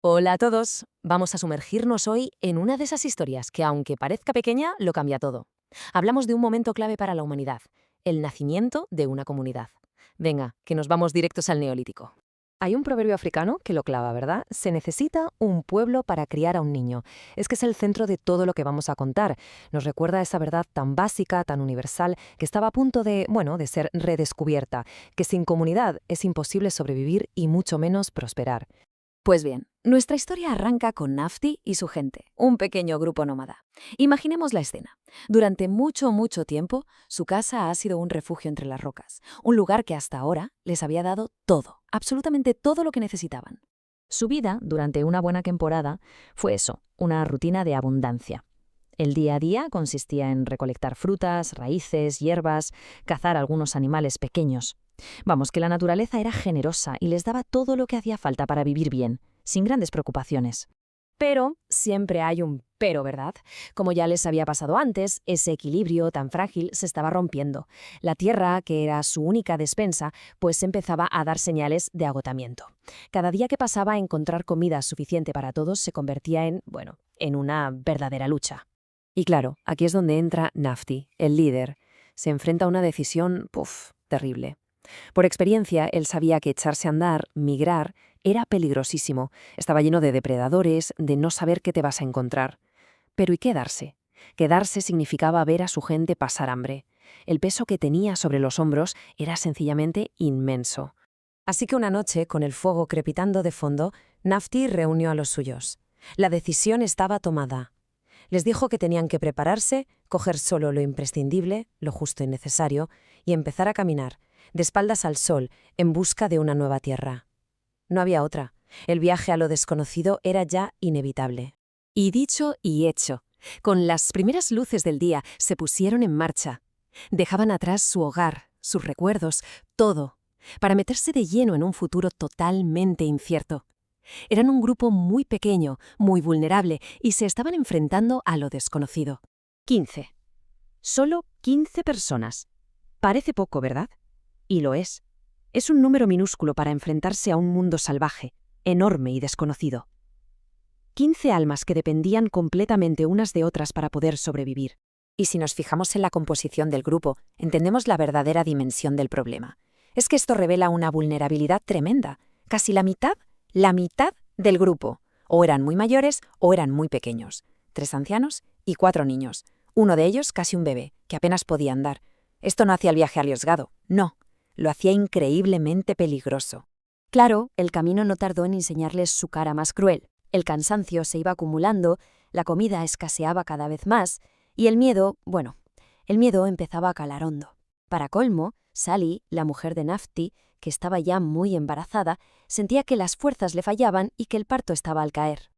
Hola a todos. Vamos a sumergirnos hoy en una de esas historias que, aunque parezca pequeña, lo cambia todo. Hablamos de un momento clave para la humanidad, el nacimiento de una comunidad. Venga, que nos vamos directos al Neolítico. Hay un proverbio africano que lo clava, ¿verdad? Se necesita un pueblo para criar a un niño. Es que es el centro de todo lo que vamos a contar. Nos recuerda esa verdad tan básica, tan universal, que estaba a punto de ser redescubierta, que sin comunidad es imposible sobrevivir y mucho menos prosperar. Pues bien, nuestra historia arranca con Nafti y su gente, un pequeño grupo nómada. Imaginemos la escena. Durante mucho tiempo, su casa ha sido un refugio entre las rocas, un lugar que hasta ahora les había dado todo, absolutamente todo lo que necesitaban. Su vida, durante una buena temporada, fue eso, una rutina de abundancia. El día a día consistía en recolectar frutas, raíces, hierbas, cazar algunos animales pequeños. Vamos, que la naturaleza era generosa y les daba todo lo que hacía falta para vivir bien, sin grandes preocupaciones. Pero siempre hay un pero, ¿verdad? Como ya les había pasado antes, ese equilibrio tan frágil se estaba rompiendo. La tierra, que era su única despensa, pues empezaba a dar señales de agotamiento. Cada día que pasaba, encontrar comida suficiente para todos se convertía en una verdadera lucha. Y claro, aquí es donde entra Nafti, el líder. Se enfrenta a una decisión, terrible. Por experiencia, él sabía que echarse a andar, migrar, era peligrosísimo. Estaba lleno de depredadores, de no saber qué te vas a encontrar. Pero ¿y quedarse? Quedarse significaba ver a su gente pasar hambre. El peso que tenía sobre los hombros era sencillamente inmenso. Así que una noche, con el fuego crepitando de fondo, Nafti reunió a los suyos. La decisión estaba tomada. Les dijo que tenían que prepararse, coger solo lo imprescindible, lo justo y necesario, y empezar a caminar, de espaldas al sol, en busca de una nueva tierra. No había otra. El viaje a lo desconocido era ya inevitable. Y dicho y hecho, con las primeras luces del día se pusieron en marcha. Dejaban atrás su hogar, sus recuerdos, todo, para meterse de lleno en un futuro totalmente incierto. Eran un grupo muy pequeño, muy vulnerable, y se estaban enfrentando a lo desconocido. 15. Solo 15 personas. Parece poco, ¿verdad? Y lo es. Es un número minúsculo para enfrentarse a un mundo salvaje, enorme y desconocido. 15 almas que dependían completamente unas de otras para poder sobrevivir. Y si nos fijamos en la composición del grupo, entendemos la verdadera dimensión del problema. Es que esto revela una vulnerabilidad tremenda. Casi la mitad del grupo. O eran muy mayores o eran muy pequeños. 3 ancianos y 4 niños. Uno de ellos casi un bebé, que apenas podía andar. Esto no hacía el viaje arriesgado, no. Lo hacía increíblemente peligroso. Claro, el camino no tardó en enseñarles su cara más cruel. El cansancio se iba acumulando, la comida escaseaba cada vez más, y el miedo empezaba a calar hondo. Para colmo, Sally, la mujer de Nafti, que estaba ya muy embarazada, sentía que las fuerzas le fallaban y que el parto estaba al caer.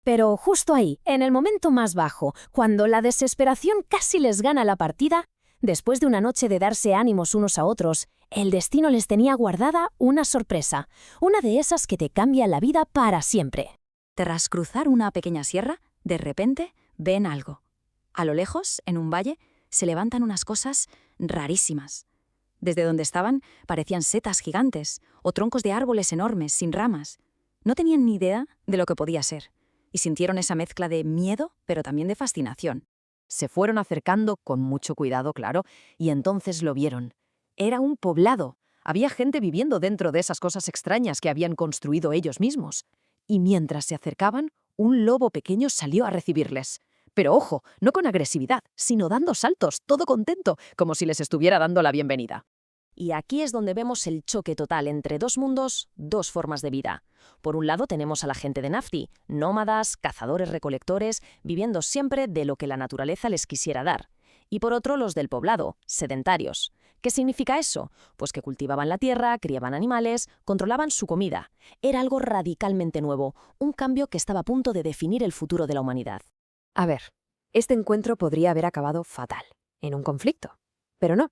Pero justo ahí, en el momento más bajo, cuando la desesperación casi les gana la partida, después de una noche de darse ánimos unos a otros, el destino les tenía guardada una sorpresa, una de esas que te cambia la vida para siempre. Tras cruzar una pequeña sierra, de repente ven algo. A lo lejos, en un valle, se levantan unas cosas rarísimas. Desde donde estaban parecían setas gigantes o troncos de árboles enormes, sin ramas. No tenían ni idea de lo que podía ser, y sintieron esa mezcla de miedo, pero también de fascinación. Se fueron acercando con mucho cuidado, claro, y entonces lo vieron. Era un poblado. Había gente viviendo dentro de esas cosas extrañas que habían construido ellos mismos. Y mientras se acercaban, un lobo pequeño salió a recibirles. Pero ojo, no con agresividad, sino dando saltos, todo contento, como si les estuviera dando la bienvenida. Y aquí es donde vemos el choque total entre dos mundos, dos formas de vida. Por un lado tenemos a la gente de Nafti, nómadas, cazadores-recolectores, viviendo siempre de lo que la naturaleza les quisiera dar. Y por otro los del poblado, sedentarios. ¿Qué significa eso? Pues que cultivaban la tierra, criaban animales, controlaban su comida. Era algo radicalmente nuevo, un cambio que estaba a punto de definir el futuro de la humanidad. A ver, este encuentro podría haber acabado fatal, en un conflicto. Pero no.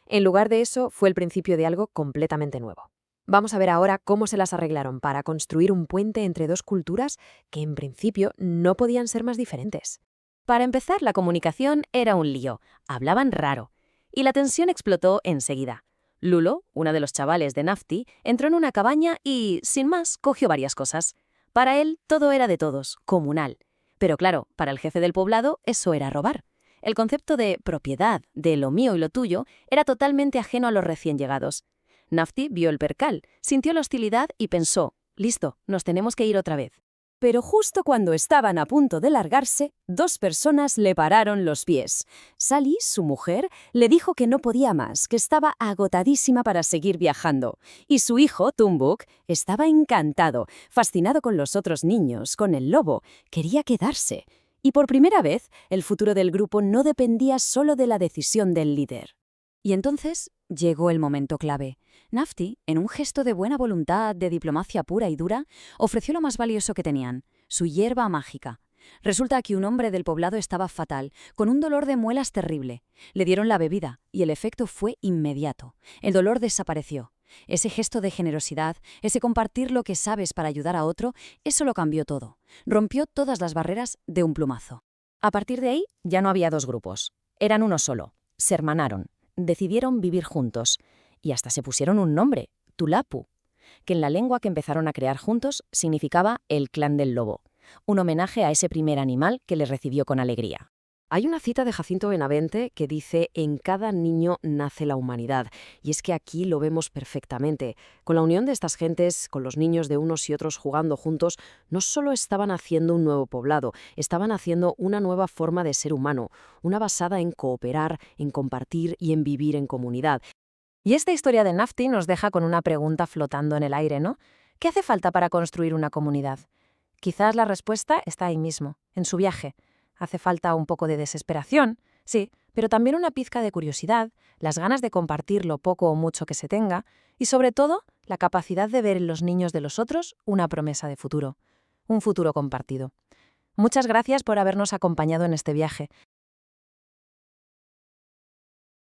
En lugar de eso, fue el principio de algo completamente nuevo. Vamos a ver ahora cómo se las arreglaron para construir un puente entre dos culturas que en principio no podían ser más diferentes. Para empezar, la comunicación era un lío, hablaban raro, y la tensión explotó enseguida. Lulo, uno de los chavales de Nafti, entró en una cabaña y, sin más, cogió varias cosas. Para él, todo era de todos, comunal. Pero claro, para el jefe del poblado, eso era robar. El concepto de propiedad, de lo mío y lo tuyo, era totalmente ajeno a los recién llegados. Nafti vio el percal, sintió la hostilidad y pensó, listo, nos tenemos que ir otra vez. Pero justo cuando estaban a punto de largarse, dos personas le pararon los pies. Sally, su mujer, le dijo que no podía más, que estaba agotadísima para seguir viajando. Y su hijo, Tumbuk, estaba encantado, fascinado con los otros niños, con el lobo. Quería quedarse. Y por primera vez, el futuro del grupo no dependía solo de la decisión del líder. Y entonces llegó el momento clave. Nafti, en un gesto de buena voluntad, de diplomacia pura y dura, ofreció lo más valioso que tenían, su hierba mágica. Resulta que un hombre del poblado estaba fatal, con un dolor de muelas terrible. Le dieron la bebida y el efecto fue inmediato. El dolor desapareció. Ese gesto de generosidad, ese compartir lo que sabes para ayudar a otro, eso lo cambió todo. Rompió todas las barreras de un plumazo. A partir de ahí, ya no había dos grupos. Eran uno solo. Se hermanaron. Decidieron vivir juntos. Y hasta se pusieron un nombre, Tulapu, que en la lengua que empezaron a crear juntos significaba el clan del lobo, un homenaje a ese primer animal que les recibió con alegría. Hay una cita de Jacinto Benavente que dice: «En cada niño nace la humanidad», y es que aquí lo vemos perfectamente. Con la unión de estas gentes, con los niños de unos y otros jugando juntos, no solo estaban haciendo un nuevo poblado, estaban haciendo una nueva forma de ser humano, una basada en cooperar, en compartir y en vivir en comunidad. Y esta historia de Nafti nos deja con una pregunta flotando en el aire, ¿no? ¿Qué hace falta para construir una comunidad? Quizás la respuesta está ahí mismo, en su viaje. Hace falta un poco de desesperación, sí, pero también una pizca de curiosidad, las ganas de compartir lo poco o mucho que se tenga, y sobre todo, la capacidad de ver en los niños de los otros una promesa de futuro, un futuro compartido. Muchas gracias por habernos acompañado en este viaje.